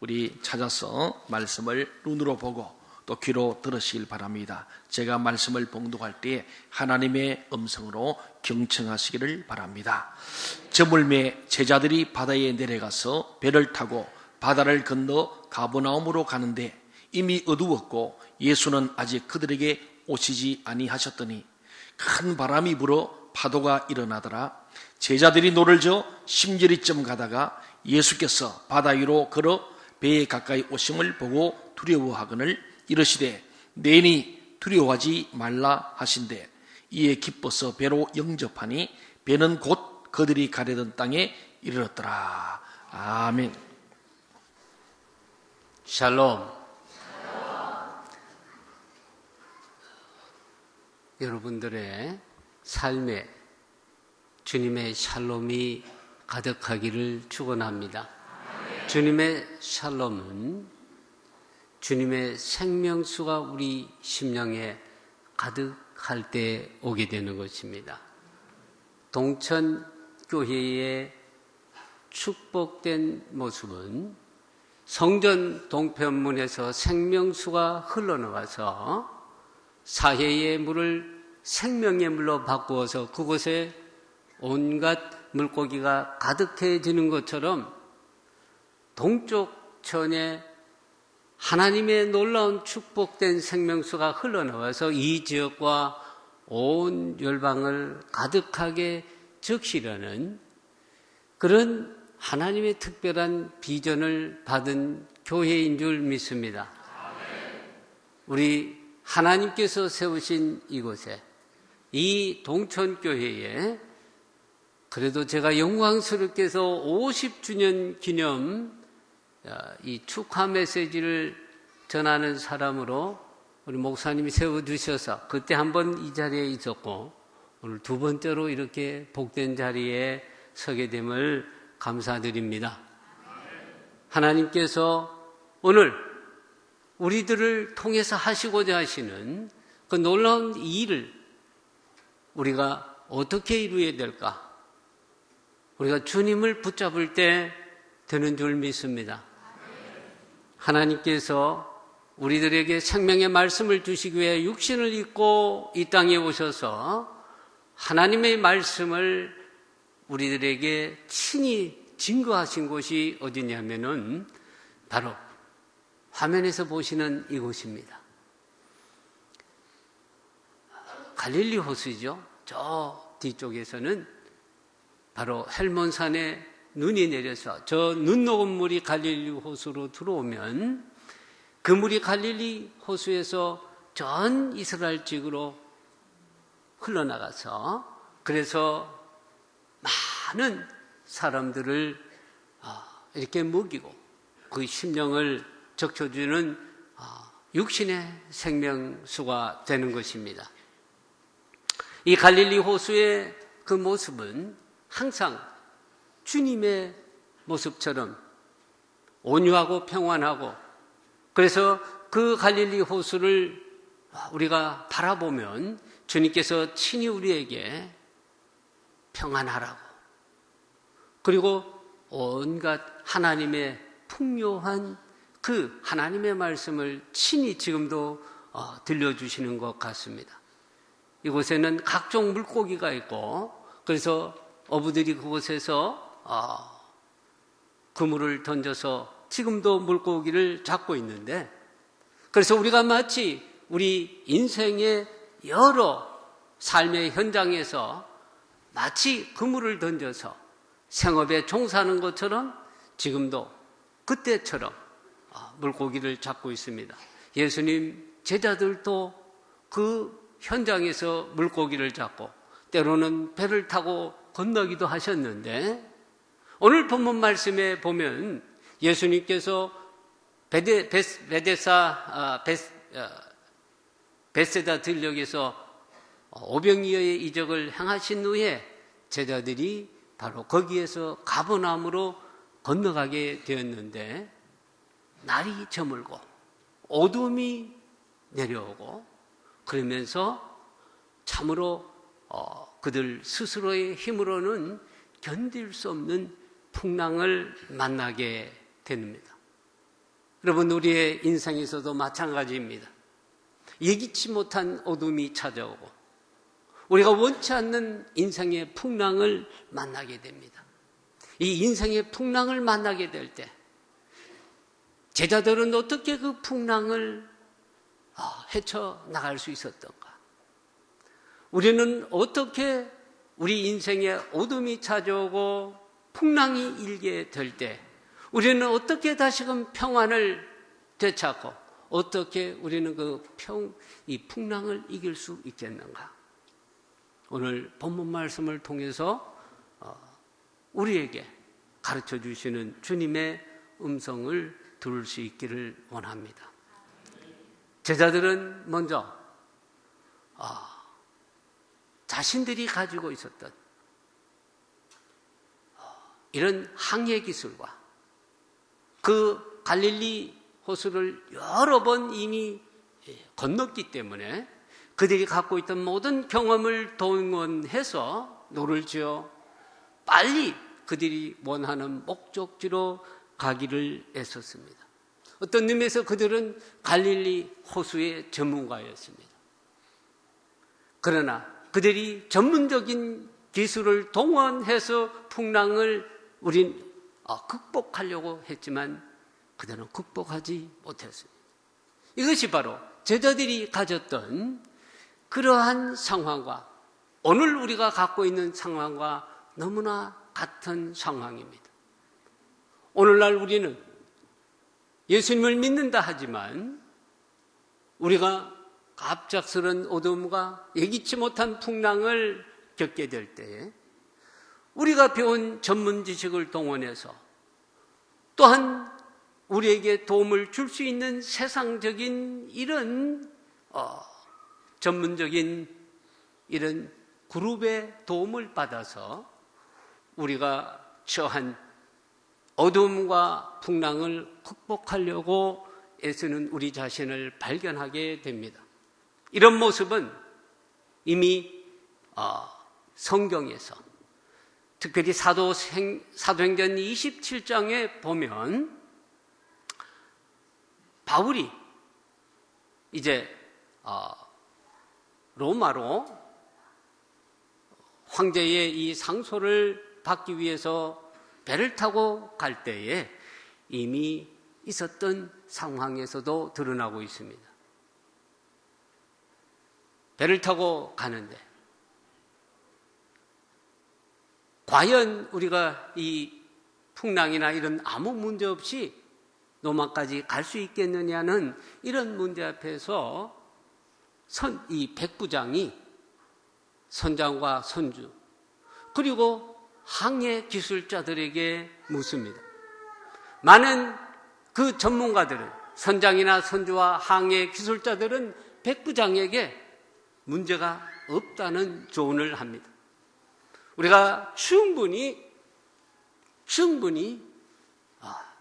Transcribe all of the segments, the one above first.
우리 찾아서 말씀을 눈으로 보고 또 귀로 들으시길 바랍니다. 제가 말씀을 봉독할 때 하나님의 음성으로 경청하시기를 바랍니다. 저물매 제자들이 바다에 내려가서 배를 타고 바다를 건너 가버나움으로 가는데 이미 어두웠고 예수는 아직 그들에게 오시지 아니하셨더니 큰 바람이 불어 파도가 일어나더라. 제자들이 노를 저 심저리쯤 가다가 예수께서 바다 위로 걸어 배에 가까이 오심을 보고 두려워하거늘 이르시되 내니 두려워하지 말라 하신대 이에 기뻐서 배로 영접하니 배는 곧 그들이 가려던 땅에 이르렀더라. 아멘. 샬롬. 여러분들의 삶에 주님의 샬롬이 가득하기를 축원합니다. 주님의 샬롬은 주님의 생명수가 우리 심령에 가득할 때 오게 되는 것입니다. 동천교회의 축복된 모습은 성전 동편문에서 생명수가 흘러나가서 사해의 물을 생명의 물로 바꾸어서 그곳에 온갖 물고기가 가득해지는 것처럼 동쪽 천에 하나님의 놀라운 축복된 생명수가 흘러나와서 이 지역과 온 열방을 가득하게 적시려는 그런 하나님의 특별한 비전을 받은 교회인 줄 믿습니다. 우리 하나님께서 세우신 이곳에 이 동천교회에 그래도 제가 영광스럽게 해서 50주년 기념 이 축하 메시지를 전하는 사람으로 우리 목사님이 세워주셔서 그때 한번 이 자리에 있었고 오늘 두 번째로 이렇게 복된 자리에 서게 됨을 감사드립니다. 하나님께서 오늘 우리들을 통해서 하시고자 하시는 그 놀라운 일을 우리가 어떻게 이루어야 될까? 우리가 주님을 붙잡을 때 되는 줄 믿습니다. 하나님께서 우리들에게 생명의 말씀을 주시기 위해 육신을 입고 이 땅에 오셔서 하나님의 말씀을 우리들에게 친히 증거하신 곳이 어디냐면은 바로 화면에서 보시는 이곳입니다. 갈릴리 호수죠. 저 뒤쪽에서는 바로 헬몬산에 눈이 내려서 저 눈 녹은 물이 갈릴리 호수로 들어오면 그 물이 갈릴리 호수에서 전 이스라엘 지역으로 흘러나가서 그래서 많은 사람들을 이렇게 먹이고 그 심령을 적셔주는 육신의 생명수가 되는 것입니다. 이 갈릴리 호수의 그 모습은 항상 주님의 모습처럼 온유하고 평안하고 그래서 그 갈릴리 호수를 우리가 바라보면 주님께서 친히 우리에게 평안하라고 그리고 온갖 하나님의 풍요한 그 하나님의 말씀을 친히 지금도 들려주시는 것 같습니다. 이곳에는 각종 물고기가 있고 그래서 어부들이 그곳에서 그물을 던져서 지금도 물고기를 잡고 있는데 그래서 우리가 마치 우리 인생의 여러 삶의 현장에서 마치 그물을 던져서 생업에 종사하는 것처럼 지금도 그때처럼 물고기를 잡고 있습니다. 예수님 제자들도 그 현장에서 물고기를 잡고 때로는 배를 타고 건너기도 하셨는데 오늘 본문 말씀에 보면 예수님께서 벳세다 들녘에서 오병이어의 이적을 행하신 후에 제자들이 바로 거기에서 가버나움으로 건너가게 되었는데 날이 저물고 어둠이 내려오고 그러면서 참으로 그들 스스로의 힘으로는 견딜 수 없는 풍랑을 만나게 됩니다. 여러분, 우리의 인생에서도 마찬가지입니다. 예기치 못한 어둠이 찾아오고 우리가 원치 않는 인생의 풍랑을 만나게 됩니다. 이 인생의 풍랑을 만나게 될 때 제자들은 어떻게 그 풍랑을 헤쳐나갈 수 있었던가? 우리는 어떻게 우리 인생에 어둠이 찾아오고 풍랑이 일게 될 때 우리는 어떻게 다시금 평안을 되찾고 어떻게 우리는 이 풍랑을 이길 수 있겠는가? 오늘 본문 말씀을 통해서 우리에게 가르쳐 주시는 주님의 음성을 들을 수 있기를 원합니다. 제자들은 먼저 자신들이 가지고 있었던 이런 항해 기술과 그 갈릴리 호수를 여러 번 이미 건넜기 때문에 그들이 갖고 있던 모든 경험을 동원해서 노를 지어 빨리 그들이 원하는 목적지로 가기를 애썼습니다. 어떤 의미에서 그들은 갈릴리 호수의 전문가였습니다. 그러나 그들이 전문적인 기술을 동원해서 풍랑을 우린 극복하려고 했지만 그들은 극복하지 못했습니다. 이것이 바로 제자들이 가졌던 그러한 상황과 오늘 우리가 갖고 있는 상황과 너무나 같은 상황입니다. 오늘날 우리는 예수님을 믿는다 하지만 우리가 갑작스런 어둠과 예기치 못한 풍랑을 겪게 될 때에 우리가 배운 전문 지식을 동원해서 또한 우리에게 도움을 줄 수 있는 세상적인 이런 전문적인 이런 그룹의 도움을 받아서 우리가 처한 어둠과 풍랑을 극복하려고 애쓰는 우리 자신을 발견하게 됩니다. 이런 모습은 이미 성경에서 특별히 사도행전 27장에 보면 바울이 이제 로마로 황제의 이 상소를 받기 위해서 배를 타고 갈 때에 이미 있었던 상황에서도 드러나고 있습니다. 배를 타고 가는데 과연 우리가 이 풍랑이나 이런 아무 문제 없이 로마까지 갈 수 있겠느냐는 이런 문제 앞에서 이 백부장이 선장과 선주 그리고 항해 기술자들에게 묻습니다. 많은 그 전문가들은 선장이나 선주와 항해 기술자들은 백부장에게 문제가 없다는 조언을 합니다. 우리가 충분히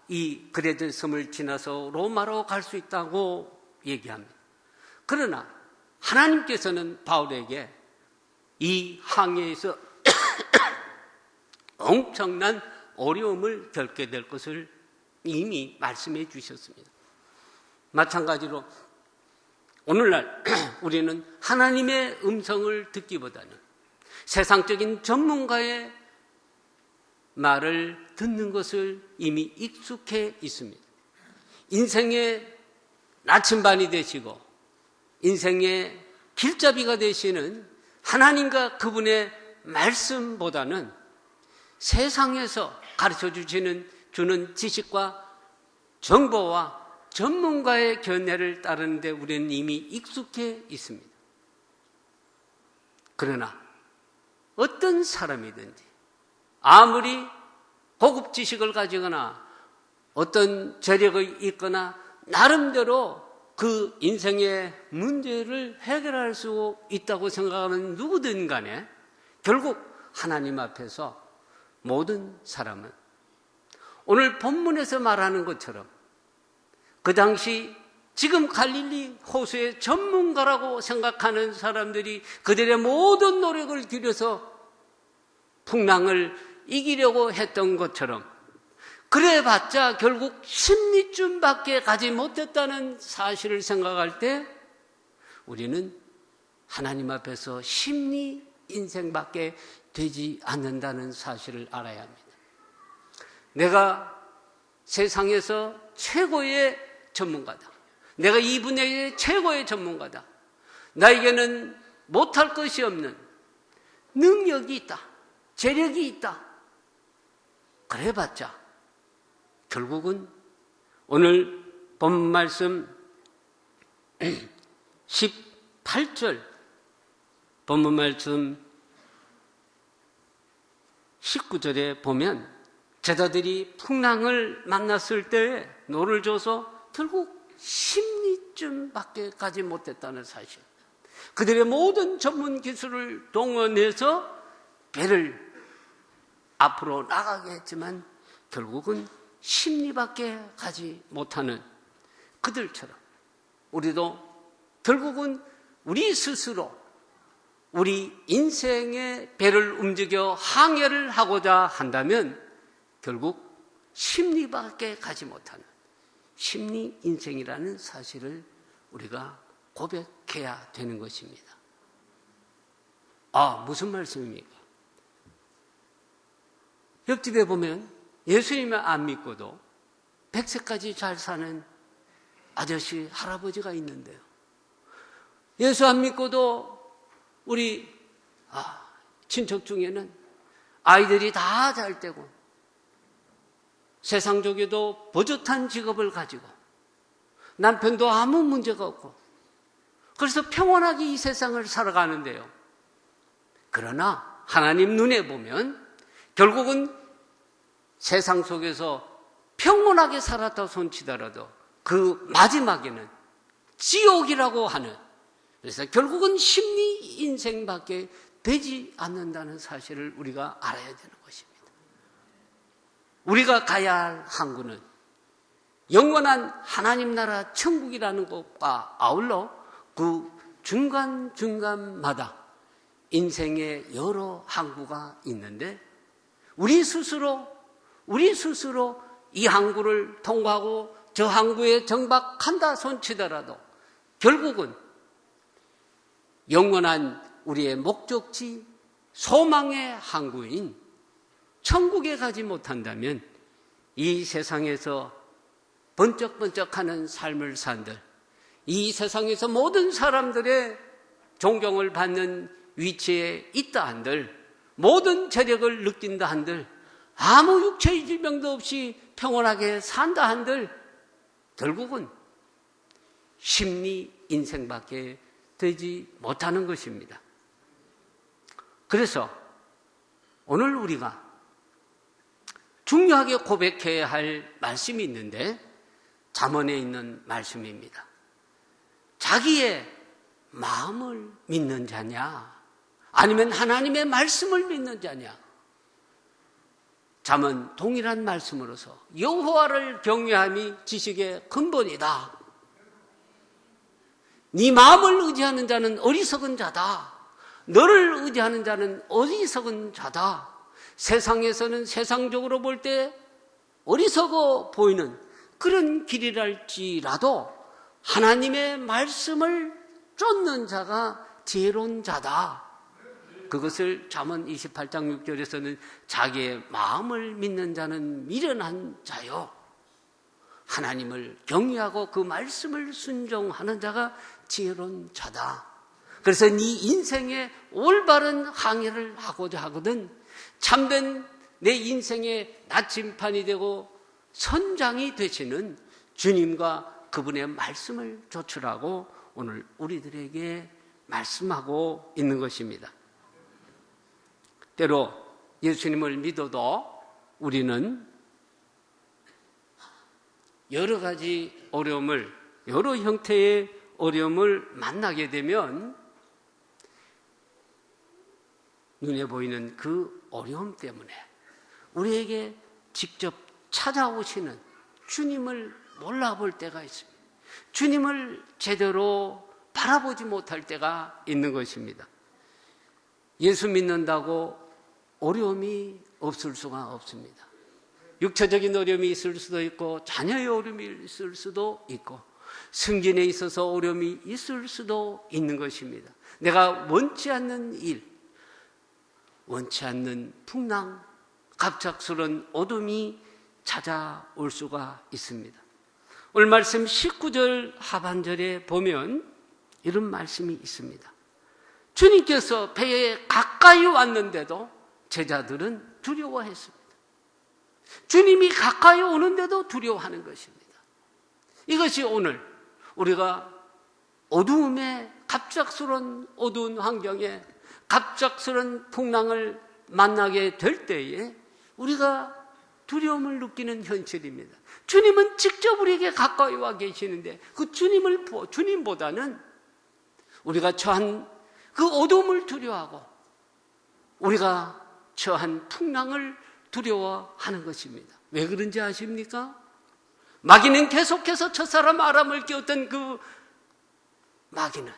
이 그레데 섬을 지나서 로마로 갈 수 있다고 얘기합니다. 그러나 하나님께서는 바울에게 이 항해에서 엄청난 어려움을 겪게 될 것을 이미 말씀해 주셨습니다. 마찬가지로 오늘날 우리는 하나님의 음성을 듣기보다는 세상적인 전문가의 말을 듣는 것을 이미 익숙해 있습니다. 인생의 나침반이 되시고 인생의 길잡이가 되시는 하나님과 그분의 말씀보다는 세상에서 가르쳐 주는 지식과 정보와 전문가의 견해를 따르는데 우리는 이미 익숙해 있습니다. 그러나 어떤 사람이든지 아무리 고급 지식을 가지거나 어떤 재력이 있거나 나름대로 그 인생의 문제를 해결할 수 있다고 생각하는 누구든 간에 결국 하나님 앞에서 모든 사람은 오늘 본문에서 말하는 것처럼 그 당시 지금 갈릴리 호수의 전문가라고 생각하는 사람들이 그들의 모든 노력을 기울여서 풍랑을 이기려고 했던 것처럼 그래봤자 결국 심리쯤밖에 가지 못했다는 사실을 생각할 때 우리는 하나님 앞에서 심리 인생밖에 되지 않는다는 사실을 알아야 합니다. 내가 세상에서 최고의 전문가다. 내가 이 분야의 최고의 전문가다. 나에게는 못할 것이 없는 능력이 있다. 재력이 있다. 그래봤자 결국은 오늘 본 말씀 18절 본문 말씀 19절에 보면 제자들이 풍랑을 만났을 때 노를 줘서 결국 심리쯤밖에 가지 못했다는 사실. 그들의 모든 전문 기술을 동원해서 배를 앞으로 나가게 했지만 결국은 심리밖에 가지 못하는 그들처럼 우리도 결국은 우리 스스로 우리 인생의 배를 움직여 항해를 하고자 한다면 결국 심리밖에 가지 못하는 심리 인생이라는 사실을 우리가 고백해야 되는 것입니다. 무슨 말씀입니까? 옆집에 보면 예수님을 안 믿고도 100세까지 잘 사는 아저씨, 할아버지가 있는데요. 예수 안 믿고도 우리 친척 중에는 아이들이 다 잘 되고 세상적에도 버젓한 직업을 가지고 남편도 아무 문제가 없고 그래서 평온하게 이 세상을 살아가는데요. 그러나 하나님 눈에 보면 결국은 세상 속에서 평온하게 살았다 손치더라도 그 마지막에는 지옥이라고 하는, 그래서 결국은 심리 인생밖에 되지 않는다는 사실을 우리가 알아야 되는 것입니다. 우리가 가야 할 항구는 영원한 하나님 나라 천국이라는 것과 아울러 그 중간중간마다 인생의 여러 항구가 있는데 우리 스스로 이 항구를 통과하고 저 항구에 정박한다 손치더라도 결국은 영원한 우리의 목적지 소망의 항구인 천국에 가지 못한다면 이 세상에서 번쩍번쩍하는 삶을 산들, 이 세상에서 모든 사람들의 존경을 받는 위치에 있다 한들, 모든 재력을 느낀다 한들, 아무 육체의 질병도 없이 평온하게 산다 한들 결국은 심리 인생밖에 되지 못하는 것입니다. 그래서 오늘 우리가 중요하게 고백해야 할 말씀이 있는데 잠언에 있는 말씀입니다. 자기의 마음을 믿는 자냐 아니면 하나님의 말씀을 믿는 자냐. 잠언 동일한 말씀으로서 여호와를 경외함이 지식의 근본이다. 네 마음을 의지하는 자는 어리석은 자다. 너를 의지하는 자는 어리석은 자다. 세상에서는 세상적으로 볼 때 어리석어 보이는 그런 길이랄지라도 하나님의 말씀을 쫓는 자가 지혜로운 자다. 그것을 잠언 28장 6절에서는 자기의 마음을 믿는 자는 미련한 자요, 하나님을 경외하고 그 말씀을 순종하는 자가 지혜로운 자다. 그래서 네 인생의 올바른 항해를 하고자 하거든 참된 내 인생의 나침판이 되고 선장이 되시는 주님과 그분의 말씀을 조출하고 오늘 우리들에게 말씀하고 있는 것입니다. 때로 예수님을 믿어도 우리는 여러 가지 어려움을, 여러 형태의 어려움을 만나게 되면 눈에 보이는 그 어려움 때문에 우리에게 직접 찾아오시는 주님을 몰라볼 때가 있습니다. 주님을 제대로 바라보지 못할 때가 있는 것입니다. 예수 믿는다고 어려움이 없을 수가 없습니다. 육체적인 어려움이 있을 수도 있고 자녀의 어려움이 있을 수도 있고 승진에 있어서 어려움이 있을 수도 있는 것입니다. 내가 원치 않는 일, 원치 않는 풍랑, 갑작스런 어둠이 찾아올 수가 있습니다. 오늘 말씀 19절 하반절에 보면 이런 말씀이 있습니다. 주님께서 배에 가까이 왔는데도 제자들은 두려워했습니다. 주님이 가까이 오는데도 두려워하는 것입니다. 이것이 오늘 우리가 어두움에 갑작스런 어두운 환경에 갑작스런 풍랑을 만나게 될 때에 우리가 두려움을 느끼는 현실입니다. 주님은 직접 우리에게 가까이 와 계시는데 그 주님보다는 우리가 처한 그 어두움을 두려워하고 우리가 처한 풍랑을 두려워하는 것입니다. 왜 그런지 아십니까? 마귀는 계속해서 첫사람 아람을 깨웠던 그 마귀는,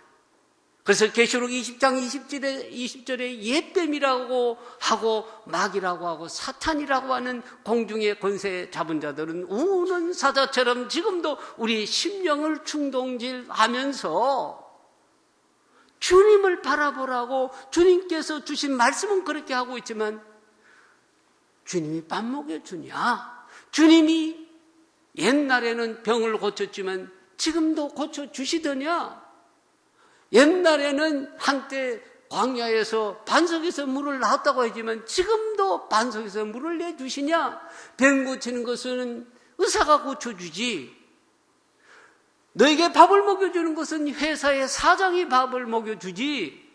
그래서 계시록 20장 20절에 옛뱀이라고 하고 마귀라고 하고 사탄이라고 하는 공중의 권세 잡은 자들은 우는 사자처럼 지금도 우리 심령을 충동질하면서 주님을 바라보라고 주님께서 주신 말씀은 그렇게 하고 있지만 주님이 밥 먹여주냐? 주님이 옛날에는 병을 고쳤지만 지금도 고쳐주시더냐? 옛날에는 한때 광야에서 반석에서 물을 낳았다고 하지만 지금도 반석에서 물을 내주시냐? 병 고치는 것은 의사가 고쳐주지. 너에게 밥을 먹여주는 것은 회사의 사장이 밥을 먹여주지.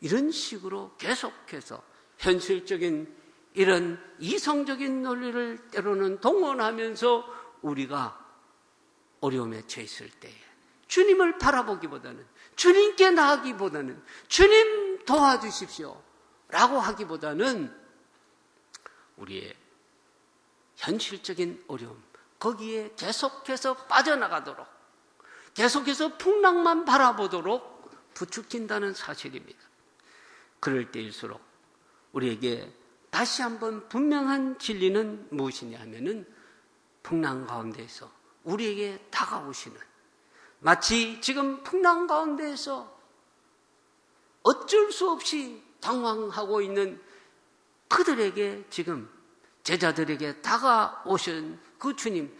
이런 식으로 계속해서 현실적인 이런 이성적인 논리를 때로는 동원하면서 우리가 어려움에 처했을 때에 주님을 바라보기보다는, 주님께 나아가기보다는, 주님 도와주십시오 라고 하기보다는 우리의 현실적인 어려움, 거기에 계속해서 빠져나가도록, 계속해서 풍랑만 바라보도록 부추긴다는 사실입니다. 그럴 때일수록 우리에게 다시 한번 분명한 진리는 무엇이냐 하면은 풍랑 가운데에서 우리에게 다가오시는, 마치 지금 풍랑 가운데에서 어쩔 수 없이 당황하고 있는 그들에게 지금 제자들에게 다가오신 그 주님,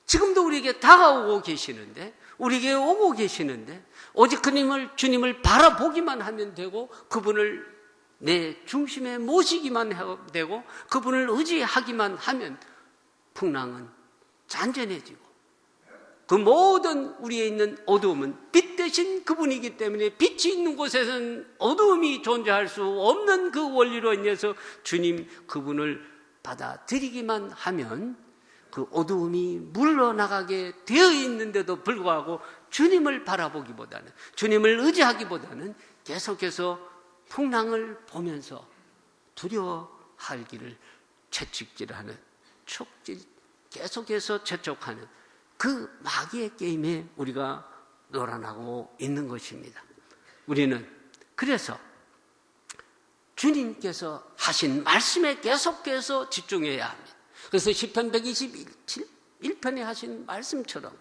지금도 우리에게 다가오고 계시는데, 우리에게 오고 계시는데 오직 주님을 바라보기만 하면 되고 그분을 내 중심에 모시기만 하면 되고 그분을 의지하기만 하면 풍랑은 잔잔해지고 그 모든 우리에 있는 어두움은 빛 대신 그분이기 때문에 빛이 있는 곳에서는 어두움이 존재할 수 없는 그 원리로 인해서 주님 그분을 받아들이기만 하면 그 어두움이 물러나가게 되어 있는데도 불구하고 주님을 바라보기보다는, 주님을 의지하기보다는 계속해서 풍랑을 보면서 두려워할 길을 채찍질하는, 계속해서 재촉하는 그 마귀의 게임에 우리가 놀아나고 있는 것입니다. 우리는 그래서 주님께서 하신 말씀에 계속해서 집중해야 합니다. 그래서 시편 121편에 하신 말씀처럼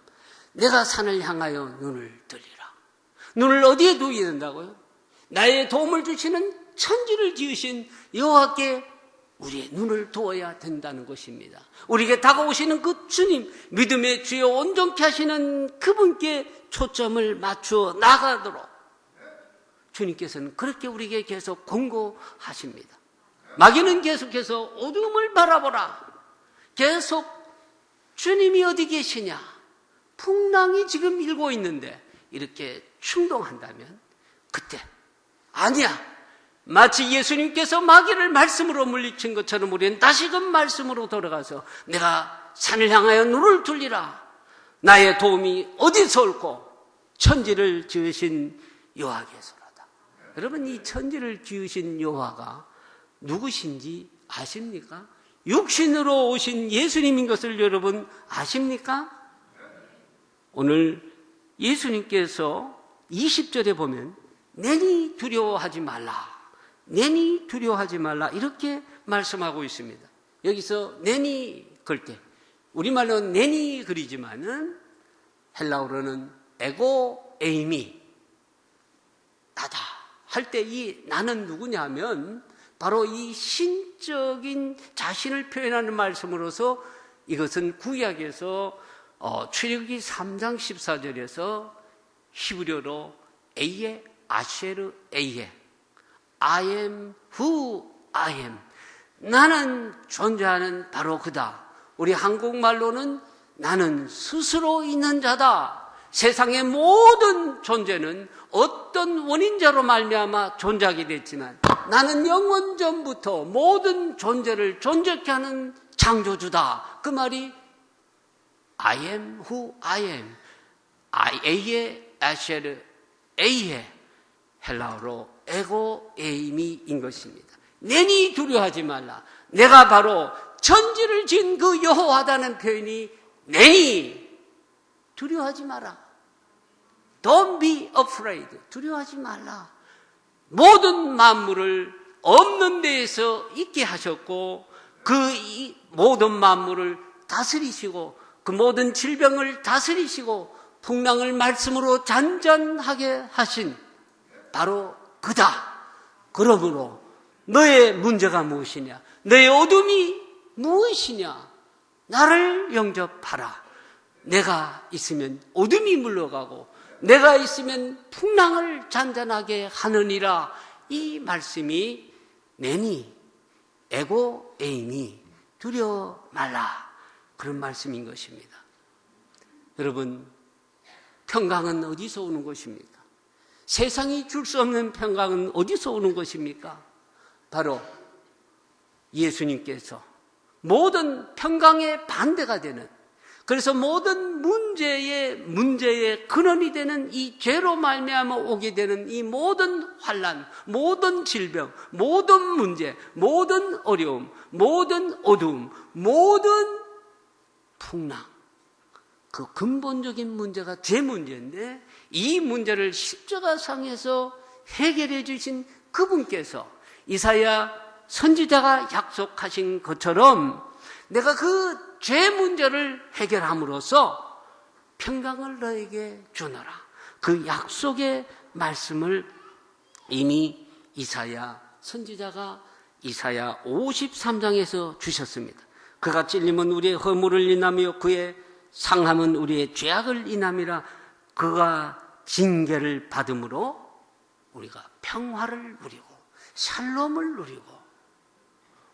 내가 산을 향하여 눈을 들리라. 눈을 어디에 두어야 된다고요? 나의 도움을 주시는 천지를 지으신 여호와께 우리의 눈을 두어야 된다는 것입니다. 우리에게 다가오시는 그 주님, 믿음의 주여 온전케 하시는 그분께 초점을 맞추어 나가도록 주님께서는 그렇게 우리에게 계속 권고하십니다. 마귀는 계속해서 어둠을 바라보라. 계속 주님이 어디 계시냐? 풍랑이 지금 일고 있는데 이렇게 충동한다면 그때 아니야. 마치 예수님께서 마귀를 말씀으로 물리친 것처럼 우리는 다시금 말씀으로 돌아가서 내가 산을 향하여 눈을 돌리라. 나의 도움이 어디서 올고 천지를 지으신 여호와께서로다. 여러분, 이 천지를 지으신 여호와가 누구신지 아십니까? 육신으로 오신 예수님인 것을 여러분 아십니까? 오늘 예수님께서 20절에 보면 내니 두려워하지 말라. 내니 두려워하지 말라 이렇게 말씀하고 있습니다. 여기서 내니 걸 때 우리말로는 내니 그리지만은 헬라어로는 에고 에이미 나다 할 때 이 나는 누구냐 하면 바로 이 신적인 자신을 표현하는 말씀으로서 이것은 구약에서 출애굽기 3장 14절에서 히브리어로 에이에 아쉐르 에이에 I am who I am 나는 존재하는 바로 그다. 우리 한국말로는 나는 스스로 있는 자다. 세상의 모든 존재는 어떤 원인자로 말미암아 존재하게 됐지만 나는 영원 전부터 모든 존재를 존재케 하는 창조주다. 그 말이 I am who I am A의 아쉐르 A의 헬라어로 에고 에이미인 것입니다. 내니 두려워하지 말라. 내가 바로 천지를 지은 그 여호와다는 표현이 내니 두려워하지 마라. Don't be afraid. 두려워하지 말라. 모든 만물을 없는 데에서 있게 하셨고 그 모든 만물을 다스리시고 그 모든 질병을 다스리시고 풍랑을 말씀으로 잔잔하게 하신 바로 그다. 그러므로 너의 문제가 무엇이냐? 너의 어둠이 무엇이냐? 나를 영접하라. 내가 있으면 어둠이 물러가고 내가 있으면 풍랑을 잔잔하게 하느니라. 이 말씀이 내니 에고 에이니 두려워 말라. 그런 말씀인 것입니다. 여러분, 평강은 어디서 오는 것입니까? 세상이 줄 수 없는 평강은 어디서 오는 것입니까? 바로 예수님께서 모든 평강의 반대가 되는, 그래서 모든 문제의 근원이 되는 이 죄로 말미암아 오게 되는 이 모든 환난, 모든 질병, 모든 문제, 모든 어려움, 모든 어두움, 모든 풍랑, 그 근본적인 문제가 죄 문제인데 이 문제를 십자가상에서 해결해 주신 그분께서 이사야 선지자가 약속하신 것처럼 내가 그 죄 문제를 해결함으로써 평강을 너에게 주노라. 그 약속의 말씀을 이미 이사야 선지자가 이사야 53장에서 주셨습니다. 그가 찔림은 우리의 허물을 인하며 그의 상함은 우리의 죄악을 인함이라. 그가 징계를 받음으로 우리가 평화를 누리고 샬롬을 누리고.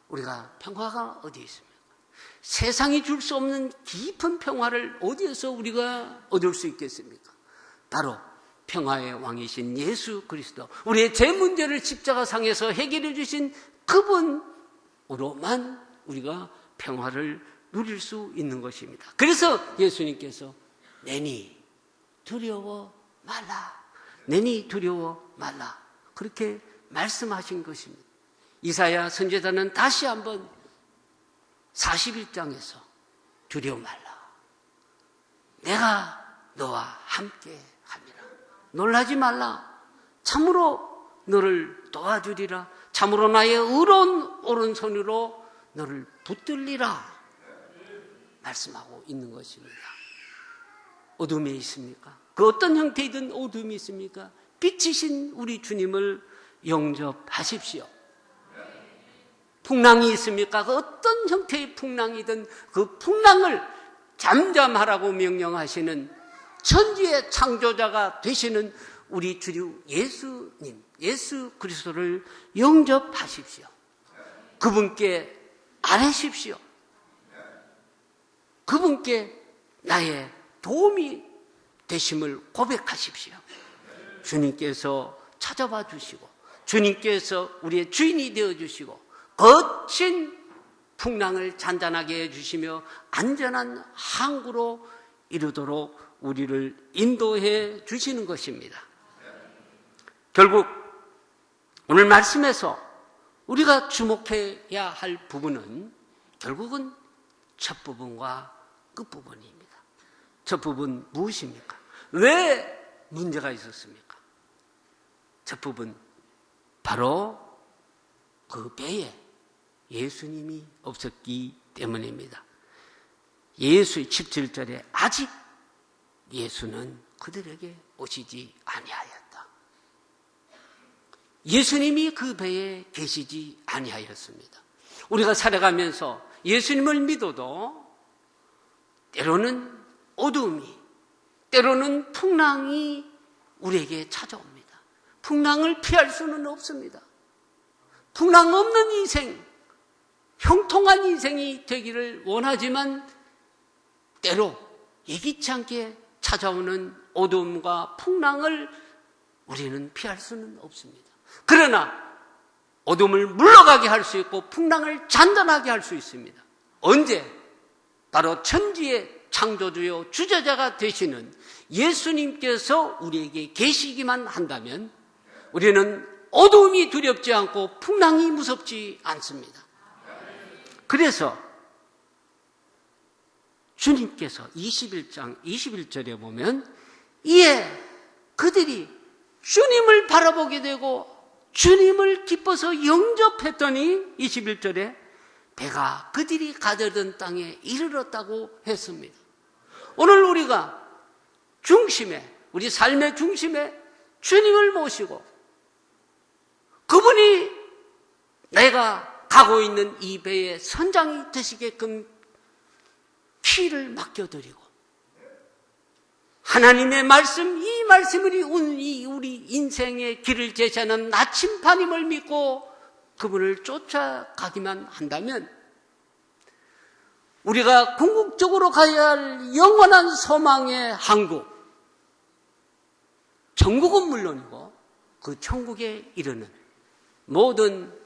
우리가 평화가 어디 있습니까? 세상이 줄 수 없는 깊은 평화를 어디에서 우리가 얻을 수 있겠습니까? 바로 평화의 왕이신 예수 그리스도, 우리의 죄 문제를 십자가상에서 해결해 주신 그분으로만 우리가 평화를 누릴 수 있는 것입니다. 그래서 예수님께서 내니 두려워 말라, 내니 두려워 말라, 그렇게 말씀하신 것입니다. 이사야 선지자는 다시 한번 41장에서 두려워 말라, 내가 너와 함께 함이라, 놀라지 말라, 참으로 너를 도와주리라, 참으로 나의 의로운 오른손으로 너를 붙들리라 말씀하고 있는 것입니다. 어둠에 있습니까? 그 어떤 형태이든 어둠이 있습니까? 빛이신 우리 주님을 영접하십시오. 풍랑이 있습니까? 그 어떤 형태의 풍랑이든 그 풍랑을 잠잠하라고 명령하시는 천지의 창조자가 되시는 우리 주 예수님, 예수 그리스도를 영접하십시오. 그분께 아뢰십시오. 그분께 나의 도움이 되심을 고백하십시오. 주님께서 찾아봐 주시고 주님께서 우리의 주인이 되어주시고 거친 풍랑을 잔잔하게 해주시며 안전한 항구로 이르도록 우리를 인도해 주시는 것입니다. 결국 오늘 말씀에서 우리가 주목해야 할 부분은 결국은 첫 부분과 끝 부분입니다. 첫 부분 무엇입니까? 왜 문제가 있었습니까? 첫 부분 바로 그 배에 예수님이 없었기 때문입니다. 예수의 17절에 아직 예수는 그들에게 오시지 아니하였다. 예수님이 그 배에 계시지 아니하였습니다. 우리가 살아가면서 예수님을 믿어도 때로는 어두움이, 때로는 풍랑이 우리에게 찾아옵니다. 풍랑을 피할 수는 없습니다. 풍랑 없는 인생, 형통한 인생이 되기를 원하지만 때로 예기치 않게 찾아오는 어두움과 풍랑을 우리는 피할 수는 없습니다. 그러나 어둠을 물러가게 할 수 있고 풍랑을 잔잔하게 할 수 있습니다. 언제? 바로 천지의 창조주요 주제자가 되시는 예수님께서 우리에게 계시기만 한다면 우리는 어두움이 두렵지 않고 풍랑이 무섭지 않습니다. 그래서 주님께서 21장 21절에 보면 이에 그들이 주님을 바라보게 되고 주님을 기뻐서 영접했더니 21절에 배가 그들이 가려던 땅에 이르렀다고 했습니다. 오늘 우리가 중심에, 우리 삶의 중심에 주님을 모시고 그분이 내가 가고 있는 이 배의 선장이 되시게끔 키를 맡겨드리고 하나님의 말씀, 이 말씀이 우리 인생의 길을 제시하는 나침반임을 믿고 그분을 쫓아가기만 한다면 우리가 궁극적으로 가야 할 영원한 소망의 항구, 천국은 물론이고 그 천국에 이르는 모든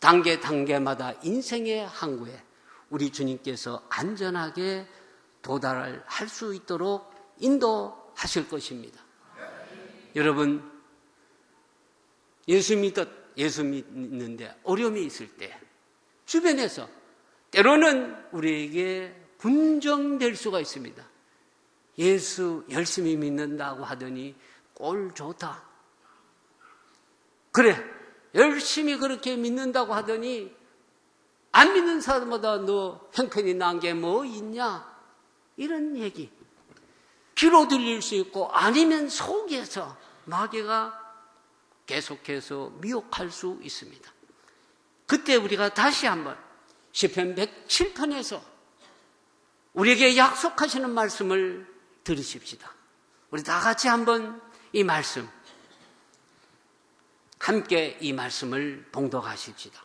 단계마다 인생의 항구에 우리 주님께서 안전하게 도달할 수 있도록 인도하실 것입니다. 여러분, 예수 믿는데 어려움이 있을 때 주변에서 때로는 우리에게 분정될 수가 있습니다. 예수 열심히 믿는다고 하더니 꼴 좋다. 그래, 열심히 그렇게 믿는다고 하더니 안 믿는 사람보다 너 형편이 나은 게 뭐 있냐? 이런 얘기 귀로 들릴 수 있고 아니면 속에서 마귀가 계속해서 미혹할 수 있습니다. 그때 우리가 다시 한번 시편 107편에서 우리에게 약속하시는 말씀을 들으십시다. 우리 다 같이 한번 이 말씀 함께 이 말씀을 봉독하십시다.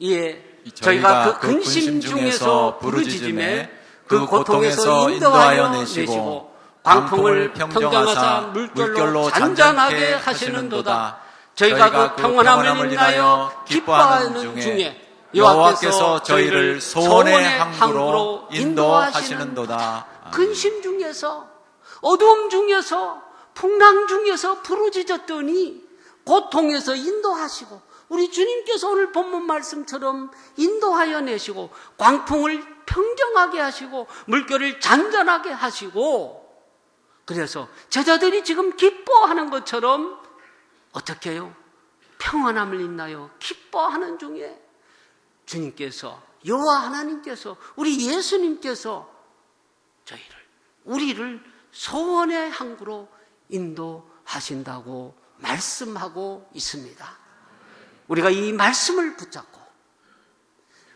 이에 저희가 그 근심 중에서 부르짖음에 그 고통에서 인도하여 내시고 광풍을 평정하사 물결로 잔잔하게 하시는도다. 저희가 그 평안함을 인하여 기뻐하는 중에 여호와께서 저희를 소원의 항구로 인도하시는도다. 근심 중에서, 어두움 중에서, 풍랑 중에서 부르짖었더니 고통에서 인도하시고 우리 주님께서 오늘 본문 말씀처럼 인도하여 내시고 광풍을 평정하게 하시고 물결을 잔잔하게 하시고 그래서 제자들이 지금 기뻐하는 것처럼 어떻게 해요? 평안함을 인하여 기뻐하는 중에 주님께서, 여호와 하나님께서, 우리 예수님께서 우리를 소원의 항구로 인도하신다고 말씀하고 있습니다. 우리가 이 말씀을 붙잡고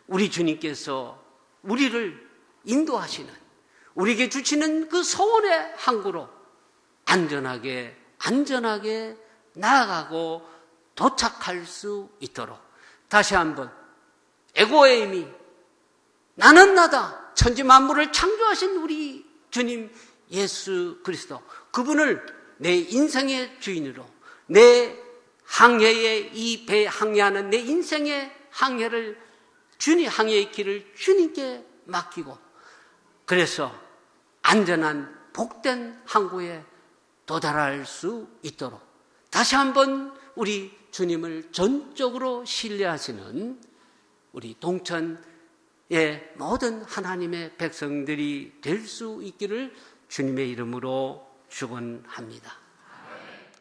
우리 주님께서 우리를 인도하시는, 우리에게 주시는 그 소원의 항구로 안전하게 나아가고 도착할 수 있도록 다시 한번 에고의 힘이 나는 나다, 천지 만물을 창조하신 우리 주님 예수 그리스도, 그분을 내 인생의 주인으로, 내 항해의 이 배 항해하는 내 인생의 항해를 항해의 길을 주님께 맡기고 그래서 안전한 복된 항구에 도달할 수 있도록 다시 한번 우리 주님을 전적으로 신뢰하시는 우리 동천의 모든 하나님의 백성들이 될 수 있기를 주님의 이름으로 축원합니다.